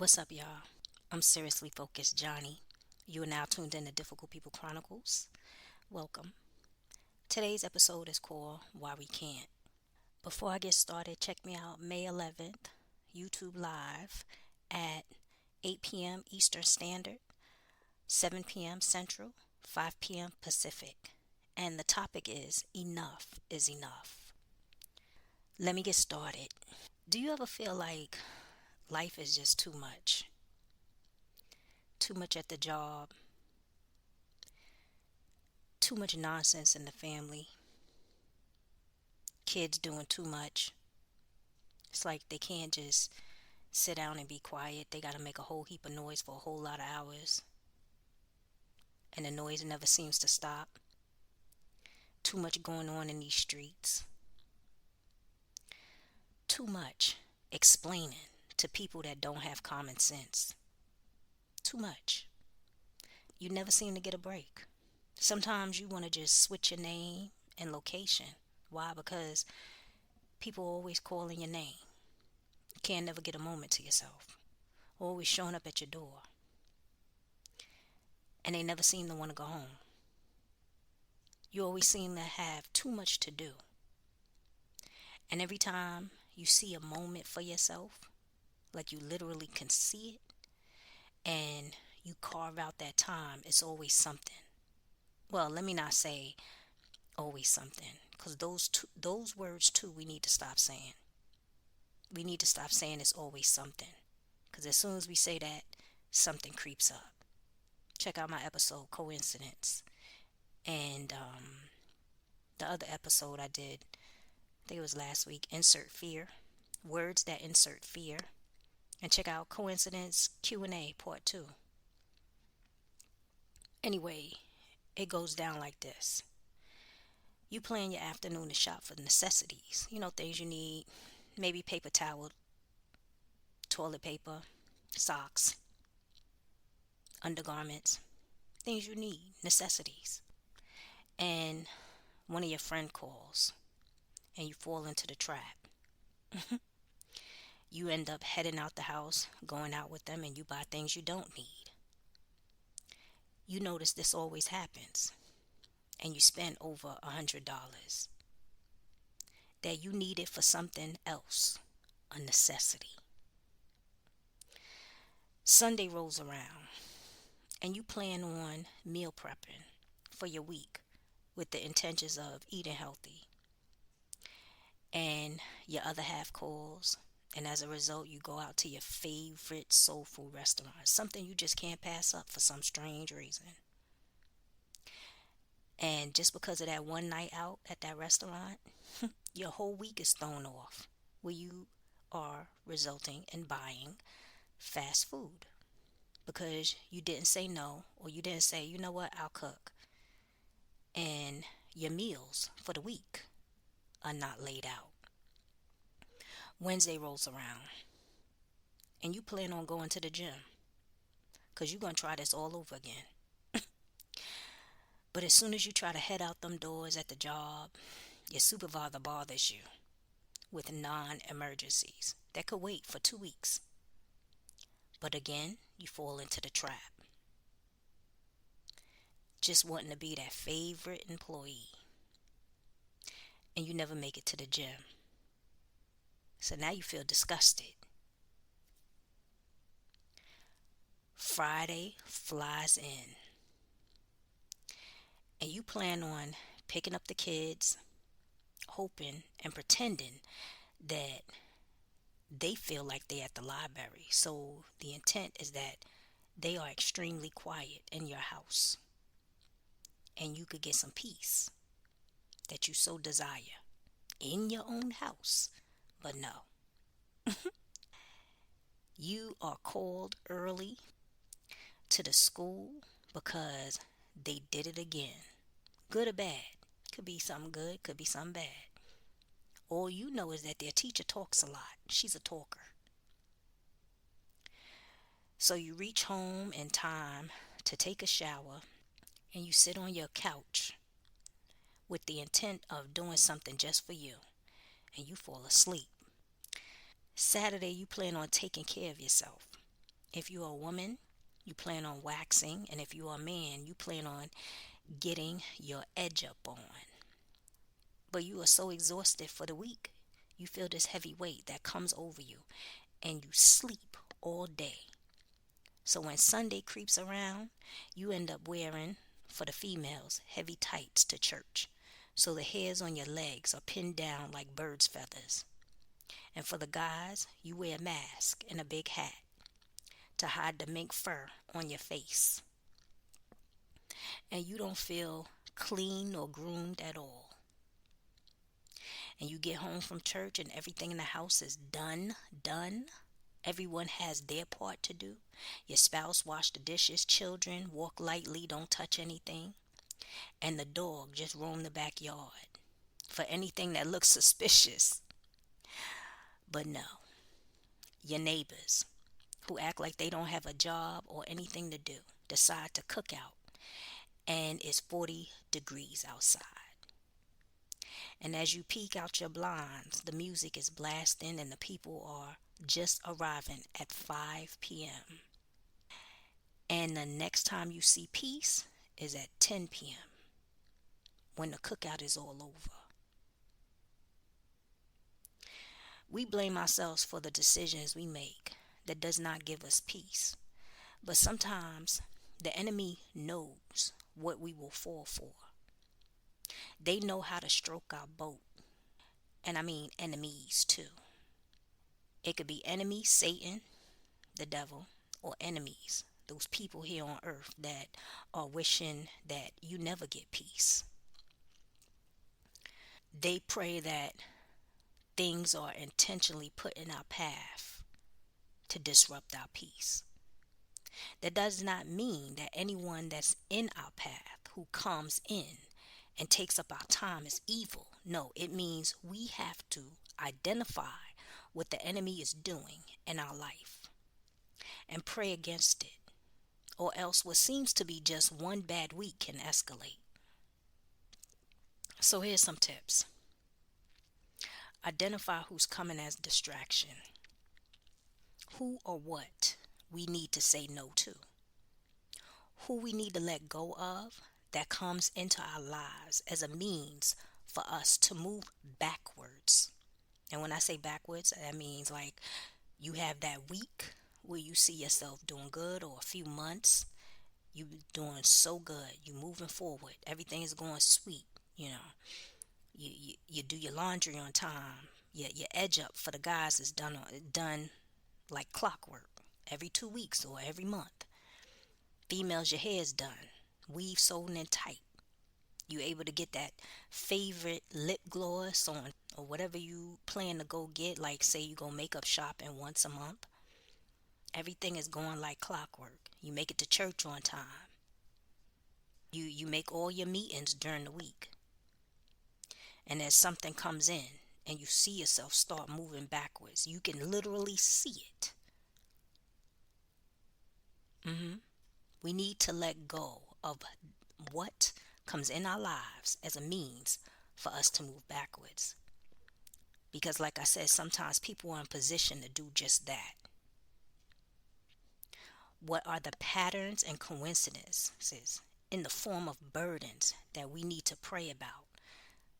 What's up, y'all? I'm Seriously Focused Johnny. You are now tuned in to Difficult People Chronicles. Welcome. Today's episode is called Why We Can't. Before I get started, check me out May 11th, YouTube Live at 8 p.m. Eastern Standard, 7 p.m. Central, 5 p.m. Pacific. And the topic is Enough is Enough. Let me get started. Do you ever feel like life is just too much? Too much at the job, too much nonsense in the family, kids doing too much. It's like they can't just sit down and be quiet. They got to make a whole heap of noise for a whole lot of hours, and the noise never seems to stop. Too much going on in these streets. Too much explaining to people that don't have common sense. Too much. You never seem to get a break. Sometimes you want to just switch your name and location. Why? Because people are always calling your name. You can't never get a moment to yourself. Always showing up at your door. And they never seem to want to go home. You always seem to have too much to do. And every time you see a moment for yourself, like you literally can see it, and you carve out that time, it's always something. Well, let me not say always something, because those words too we need to stop saying. We need to stop saying it's always something, because as soon as we say that, something creeps up. Check out my episode Coincidence, and the other episode I did, I think it was last week, Insert Fear, words that insert fear, and check out Coincidence Q&A Part 2. Anyway, it goes down like this. You plan your afternoon to shop for necessities, things you need, maybe paper towel, toilet paper, socks, undergarments, things you need, necessities. And one of your friend calls and you fall into the trap. You end up heading out the house, going out with them, and you buy things you don't need. You notice this always happens, and you spend over $100 that you needed for something else, a necessity. Sunday rolls around, and you plan on meal prepping for your week with the intentions of eating healthy. And your other half calls, and as a result, you go out to your favorite soul food restaurant, something you just can't pass up for some strange reason. And just because of that one night out at that restaurant, your whole week is thrown off, where you are resulting in buying fast food because you didn't say no, or you didn't say, you know what, I'll cook. And your meals for the week are not laid out. Wednesday rolls around, and you plan on going to the gym because you're going to try this all over again. But as soon as you try to head out them doors at the job, your supervisor bothers you with non-emergencies that could wait for 2 weeks. But again, you fall into the trap. Just wanting to be that favorite employee. And you never make it to the gym. So now you feel disgusted. Friday flies in. And you plan on picking up the kids, hoping and pretending that they feel like they're at the library. So the intent is that they are extremely quiet in your house. And you could get some peace that you so desire in your own house. But no. You are called early to the school because they did it again. Good or bad. Could be something good, could be something bad. All you know is that their teacher talks a lot. She's a talker. So you reach home in time to take a shower, and you sit on your couch with the intent of doing something just for you, and you fall asleep. Saturday, you plan on taking care of yourself. If you're a woman, you plan on waxing, and if you're a man, you plan on getting your edge up on. But you are so exhausted for the week. You feel this heavy weight that comes over you, and you sleep all day. So when Sunday creeps around, you end up wearing, for the females, heavy tights to church. So the hairs on your legs are pinned down like bird's feathers. And for the guys, you wear a mask and a big hat to hide the mink fur on your face. And you don't feel clean or groomed at all. And you get home from church and everything in the house is done. Everyone has their part to do. Your spouse wash the dishes, children walk lightly, don't touch anything, and the dog just roam the backyard for anything that looks suspicious. But no, your neighbors who act like they don't have a job or anything to do decide to cook out and it's 40 degrees outside. And as you peek out your blinds, the music is blasting and the people are just arriving at 5 p.m. And the next time you see peace is at 10 p.m. when the cookout is all over. We blame ourselves for the decisions we make that does not give us peace. But sometimes the enemy knows what we will fall for. They know how to stroke our boat. And I mean enemies too. It could be enemy, Satan, the devil, or enemies, those people here on earth that are wishing that you never get peace. They pray that things are intentionally put in our path to disrupt our peace. That does not mean that anyone that's in our path who comes in and takes up our time is evil. No, it means we have to identify what the enemy is doing in our life and pray against it, or else what seems to be just one bad week can escalate. So here's some tips. Identify who's coming as distraction. Who or what we need to say no to. Who we need to let go of that comes into our lives as a means for us to move backwards. And when I say backwards, that means like you have that week where you see yourself doing good, or a few months you doing so good, you moving forward, everything is going sweet, you do your laundry on time, your edge up for the guys is done like clockwork every 2 weeks or every month. Females, your hair is done, weave sewn in tight. You able to get that favorite lip gloss on, or whatever you plan to go get, like say you go makeup shopping once a month. Everything is going like clockwork. You make it to church on time. You make all your meetings during the week. And as something comes in and you see yourself start moving backwards, you can literally see it. We need to let go of what comes in our lives as a means for us to move backwards. Because like I said, sometimes people are in position to do just that. What are the patterns and coincidences in the form of burdens that we need to pray about?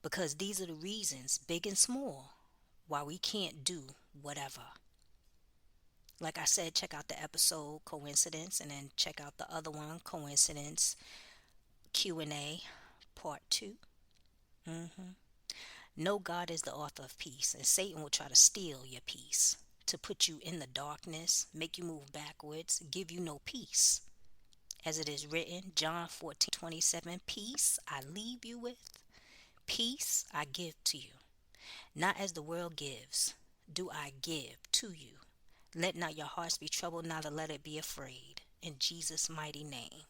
Because these are the reasons, big and small, why we can't do whatever. Like I said, check out the episode Coincidence, and then check out the other one, Coincidence Q&A Part 2. No, God is the author of peace, and Satan will try to steal your peace, to put you in the darkness, make you move backwards, give you no peace. As it is written, John 14:27, peace I leave you with, peace I give to you. Not as the world gives, do I give to you. Let not your hearts be troubled, neither let it be afraid. In Jesus' mighty name.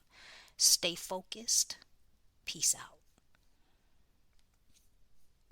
Stay focused. Peace out.